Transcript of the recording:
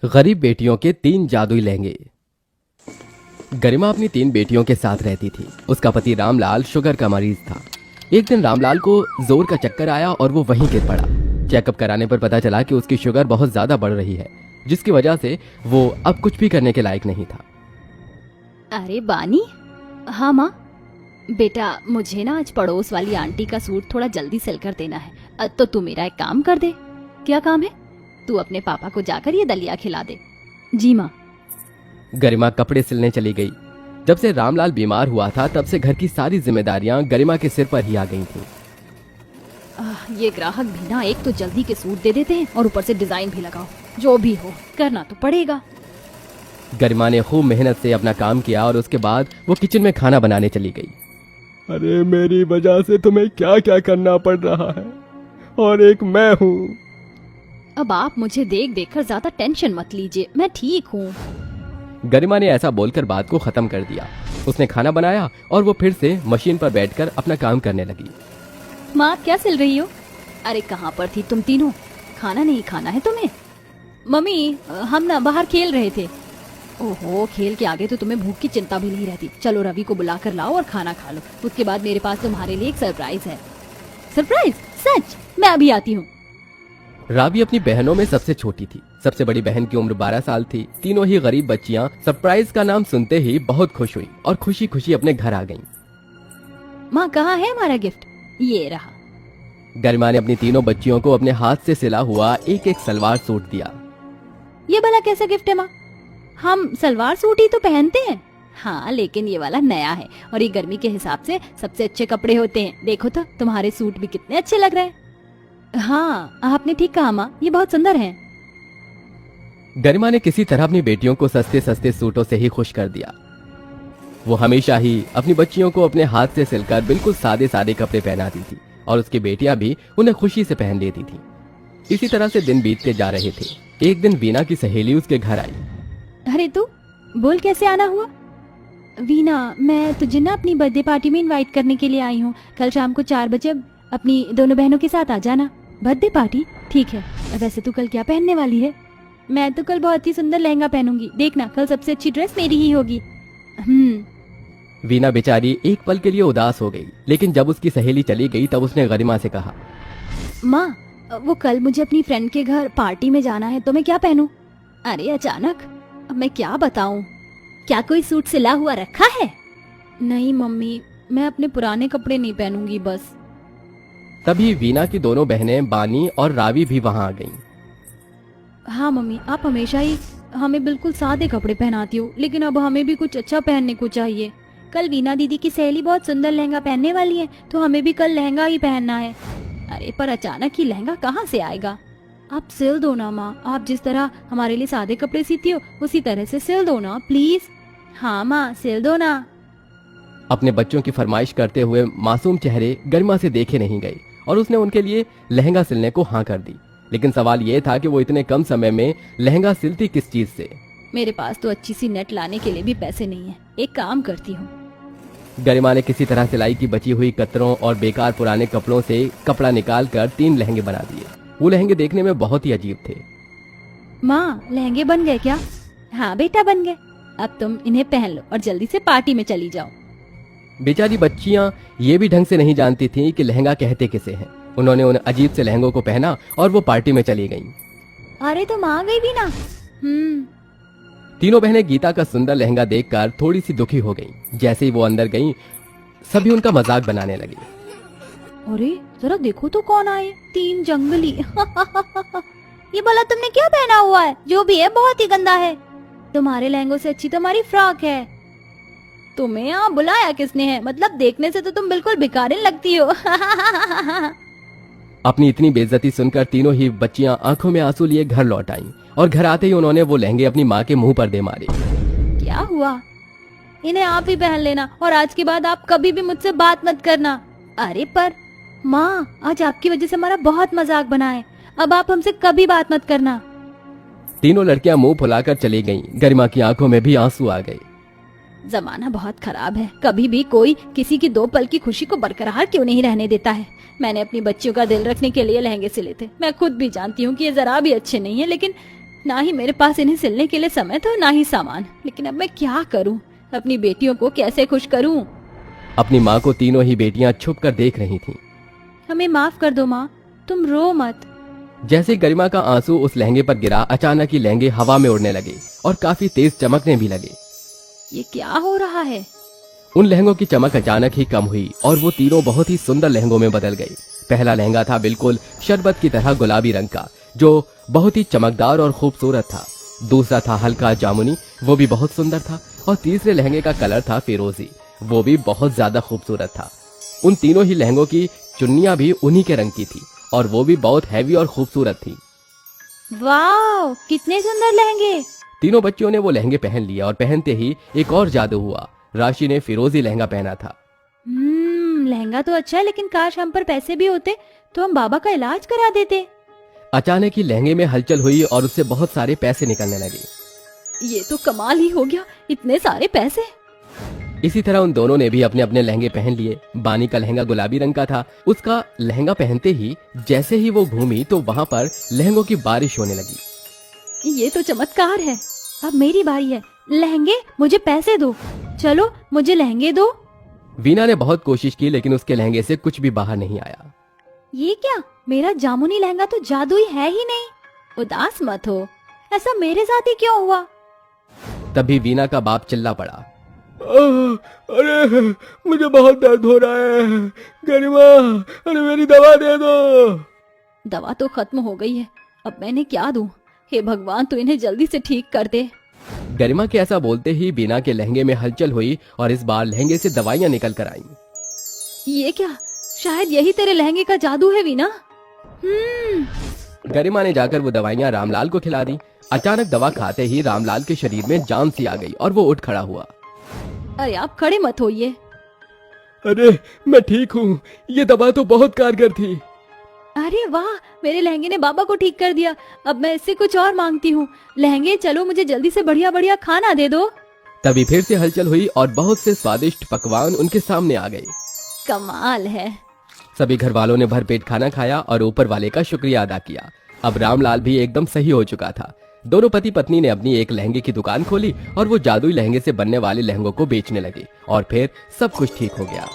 गरीब बेटियों के 3 जादुई लहंगे। गरिमा अपनी 3 बेटियों के साथ रहती थी। उसका पति रामलाल शुगर का मरीज था। एक दिन रामलाल को जोर का चक्कर आया और वो वहीं गिर पड़ा। चेकअप कराने पर पता चला कि उसकी शुगर बहुत ज्यादा बढ़ रही है, जिसकी वजह से वो अब कुछ भी करने के लायक नहीं था। अरे बानी। हाँ माँ। बेटा मुझे ना आज पड़ोस वाली आंटी का सूट थोड़ा जल्दी सिल कर देना है, तो तू मेरा एक काम कर दे। क्या काम है? तू अपने पापा को जाकर ये दलिया खिला दे। जी माँ। गरिमा कपड़े सिलने चली गई। जब से रामलाल बीमार हुआ था तब से घर की सारी जिम्मेदारियां गरिमा के सिर पर ही आ गई थीं। ये ग्राहक भी ना एक तो जल्दी के सूट दे देते हैं और ऊपर से डिजाइन भी लगाओ। जो भी हो करना तो पड़ेगा। गरिमा ने खूब मेहनत से अपना काम किया और उसके बाद वो किचन में खाना बनाने चली गई। अरे मेरी वजह से तुम्हें क्या क्या करना पड़ रहा है, और एक मैं हूँ। अब आप मुझे देख देख कर ज्यादा टेंशन मत लीजिए, मैं ठीक हूँ। गरिमा ने ऐसा बोलकर बात को खत्म कर दिया। उसने खाना बनाया और वो फिर से मशीन पर बैठकर अपना काम करने लगी। माँ आप क्या सिल रही हो? अरे कहाँ पर थी तुम तीनों? खाना नहीं खाना है तुम्हें? मम्मी हम ना बाहर खेल रहे थे। ओहो, खेल के आगे तो तुम्हें भूख की चिंता भी नहीं रहती। चलो रवि को बुला कर लाओ और खाना खा लो। उसके बाद मेरे पास तुम्हारे लिए एक सरप्राइज है। सरप्राइज? सच? मैं अभी आती हूँ। रावी अपनी बहनों में सबसे छोटी थी। सबसे बड़ी बहन की उम्र 12 साल थी। तीनों ही गरीब बच्चियां सरप्राइज का नाम सुनते ही बहुत खुश हुई और खुशी खुशी अपने घर आ गईं। माँ कहाँ है हमारा गिफ्ट? ये रहा। गरिमा ने अपनी तीनों बच्चियों को अपने हाथ से सिला हुआ एक एक सलवार सूट दिया। ये भला कैसा गिफ्ट है माँ? हम सलवार सूट ही तो पहनते हैं। हाँ लेकिन ये वाला नया है और ये गर्मी के हिसाब से सबसे अच्छे कपड़े होते हैं। देखो तो तुम्हारे सूट भी कितने अच्छे लग रहे हैं। हाँ आपने ठीक कहा माँ, ये बहुत सुंदर हैं। गरिमा ने किसी तरह अपनी बेटियों को सस्ते सस्ते सूटों से ही खुश कर दिया। वो हमेशा ही अपनी बच्चियों को अपने हाथ से सिलकर बिल्कुल सादे सादे कपड़े पहनाती थी और उसकी बेटियां भी उन्हें खुशी से पहन लेती थी। इसी तरह से दिन बीतते जा रहे थे। एक दिन वीना की सहेली उसके घर आई। अरे तू बोल, कैसे आना हुआ? वीना, मैं तुझे ना अपनी बर्थडे पार्टी में इनवाइट करने के लिए आई हूँ। कल शाम को 4 बजे अपनी दोनों बहनों के साथ आ जाना। Birthday party? ठीक है। वैसे तू कल क्या पहनने वाली है? मैं तो कल बहुत ही सुंदर लहंगा पहनूंगी। देखना कल सबसे अच्छी ड्रेस मेरी ही होगी। वीना बेचारी एक पल के लिए उदास हो गई, लेकिन जब उसकी सहेली चली गई तब उसने गरिमा से कहा, माँ वो कल मुझे अपनी फ्रेंड के घर पार्टी में जाना है, तो मैं क्या पहनूं? अरे अचानक, अब मैं क्या बताऊं? क्या कोई सूट सिला हुआ रखा है? नहीं मम्मी, मैं अपने पुराने कपड़े नहीं पहनूंगी बस। तभी वीना की दोनों बहनें बानी और रावी भी वहां आ गईं। हाँ मम्मी, आप हमेशा ही हमें बिल्कुल सादे कपड़े पहनाती हो, लेकिन अब हमें भी कुछ अच्छा पहनने को चाहिए। कल वीना दीदी की सहेली बहुत सुंदर लहंगा पहनने वाली है, तो हमें भी कल लहंगा ही पहनना है। अरे पर अचानक ही लहंगा कहाँ से आएगा? आप सिल दो ना माँ, आप जिस तरह हमारे लिए सादे कपड़े सीती हो उसी तरह से सिल दो ना प्लीज। हाँ माँ सिल दो ना। अपने बच्चों की फरमाइश करते हुए मासूम चेहरे गरिमा से देखे नहीं गए और उसने उनके लिए लहंगा सिलने को हाँ कर दी। लेकिन सवाल ये था कि वो इतने कम समय में लहंगा सिलती किस चीज से? मेरे पास तो अच्छी सी नेट लाने के लिए भी पैसे नहीं है। एक काम करती हूँ। गरिमा ने किसी तरह सिलाई की बची हुई कतरों और बेकार पुराने कपड़ों से कपड़ा निकाल कर 3 लहंगे बना दिए। वो लहंगे देखने में बहुत ही अजीब थे। माँ लहंगे बन गए क्या? हाँ बेटा बन गए। अब तुम इन्हें पहन लो और जल्दी से पार्टी में चली जाओ। बेचारी बच्चियां ये भी ढंग से नहीं जानती थीं कि लहंगा कहते किसे हैं। उन्होंने उन अजीब से लहंगों को पहना और वो पार्टी में चली गईं। अरे तुम आ गई भी ना। तीनों बहनें गीता का सुंदर लहंगा देखकर थोड़ी सी दुखी हो गईं। जैसे ही वो अंदर गईं, सभी उनका मजाक बनाने लगे। अरे जरा देखो तो कौन आए, 3 जंगली। ये भला तुमने क्या पहना हुआ है? जो भी है बहुत ही गंदा है। तुम्हारे लहंगों से अच्छी तुम्हारी फ्रॉक है। तुम्हें यहाँ बुलाया किसने है? मतलब देखने से तो तुम बिल्कुल भिखारिन लगती हो। अपनी इतनी बेइज्जती सुनकर तीनों ही बच्चियां आंखों में आंसू लिए घर लौट आईं और घर आते ही उन्होंने वो लहंगे अपनी माँ के मुंह पर दे मारे। क्या हुआ? इन्हें आप ही पहन लेना और आज के बाद आप कभी भी मुझसे बात मत करना। अरे पर माँ, आज आपकी वजह से हमारा बहुत मजाक बना है। अब आप हमसे कभी बात मत करना। तीनों लड़कियां मुंह फुलाकर चली गईं। गरिमा की आंखों में भी आंसू आ गए। जमाना बहुत खराब है। कभी भी कोई किसी की 2 पल की खुशी को बरकरार क्यों नहीं रहने देता है। मैंने अपनी बच्चियों का दिल रखने के लिए लहंगे सिले थे। मैं खुद भी जानती हूँ कि ये जरा भी अच्छे नहीं है, लेकिन ना ही मेरे पास इन्हें सिलने के लिए समय था, ना ही सामान। लेकिन अब मैं क्या करूं? अपनी बेटियों को कैसे खुश करूं? अपनी माँ को तीनों ही बेटियां छुप कर देख रही थीं। हमें माफ कर दो माँ, तुम रो मत। जैसे ही गरिमा का आंसू उस लहंगे पर गिरा, अचानक ही लहंगे हवा में उड़ने लगे और काफी तेज चमकने भी लगे। ये क्या हो रहा है? उन लहंगों की चमक अचानक ही कम हुई और वो तीनों बहुत ही सुंदर लहंगों में बदल गई। पहला लहंगा था बिल्कुल शरबत की तरह गुलाबी रंग का, जो बहुत ही चमकदार और खूबसूरत था। दूसरा था हल्का जामुनी, वो भी बहुत सुंदर था। और तीसरे लहंगे का कलर था फिरोजी, वो भी बहुत ज्यादा खूबसूरत था। उन तीनों ही लहंगों की चुन्नियां भी उन्हीं के रंग की थी और वो भी बहुत हैवी और खूबसूरत थी। वाह, कितने सुंदर लहंगे! तीनों बच्चियों ने वो लहंगे पहन लिए और पहनते ही एक और जादू हुआ। राशि ने फिरोजी लहंगा पहना था। लहंगा तो अच्छा है, लेकिन काश हम पर पैसे भी होते तो हम बाबा का इलाज करा देते। अचानक ही लहंगे में हलचल हुई और उससे बहुत सारे पैसे निकलने लगे। ये तो कमाल ही हो गया, इतने सारे पैसे! इसी तरह उन दोनों ने भी अपने अपने लहंगे पहन लिए। बानी का लहंगा गुलाबी रंग का था। उसका लहंगा पहनते ही जैसे ही वो घूमी तो वहाँ पर लहंगों की बारिश होने लगी। ये तो चमत्कार है। अब मेरी बारी है। लहंगे, मुझे पैसे दो। चलो, मुझे लहंगे दो। वीना ने बहुत कोशिश की लेकिन उसके लहंगे से कुछ भी बाहर नहीं आया। ये क्या? मेरा जामुनी लहंगा तो जादुई है ही नहीं। उदास मत हो, ऐसा मेरे साथ ही क्यों हुआ? तभी वीना का बाप चिल्ला पड़ा। अरे मुझे बहुत दर्द हो रहा है गरिमा, अरे मेरी दवा दे दो। दवा तो खत्म हो गई है, अब मैंने क्या दूं? हे भगवान, तू इन्हें जल्दी से ठीक कर दे। गरिमा के ऐसा बोलते ही वीना के लहंगे में हलचल हुई और इस बार लहंगे से दवाइयां निकल कर आईं। ये क्या? शायद यही तेरे लहंगे का जादू है वीना। गरिमा ने जाकर वो दवाइयां रामलाल को खिला दी। अचानक दवा खाते ही रामलाल के शरीर में जान सी आ गई और वो उठ खड़ा हुआ। अरे आप खड़े मत होइए। अरे मैं ठीक हूँ, ये दवा तो बहुत कारगर थी। अरे वाह, मेरे लहंगे ने बाबा को ठीक कर दिया। अब मैं इससे कुछ और मांगती हूँ। लहंगे, चलो मुझे जल्दी से बढ़िया बढ़िया खाना दे दो। तभी फिर से हलचल हुई और बहुत से स्वादिष्ट पकवान उनके सामने आ गए। कमाल है। सभी घर वालों ने भरपेट खाना खाया और ऊपर वाले का शुक्रिया अदा किया। अब रामलाल भी एकदम सही हो चुका था। दोनों पति पत्नी ने अपनी एक लहंगे की दुकान खोली और वो जादुई लहंगे से बनने वाले लहंगों को बेचने लगे और फिर सब कुछ ठीक हो गया।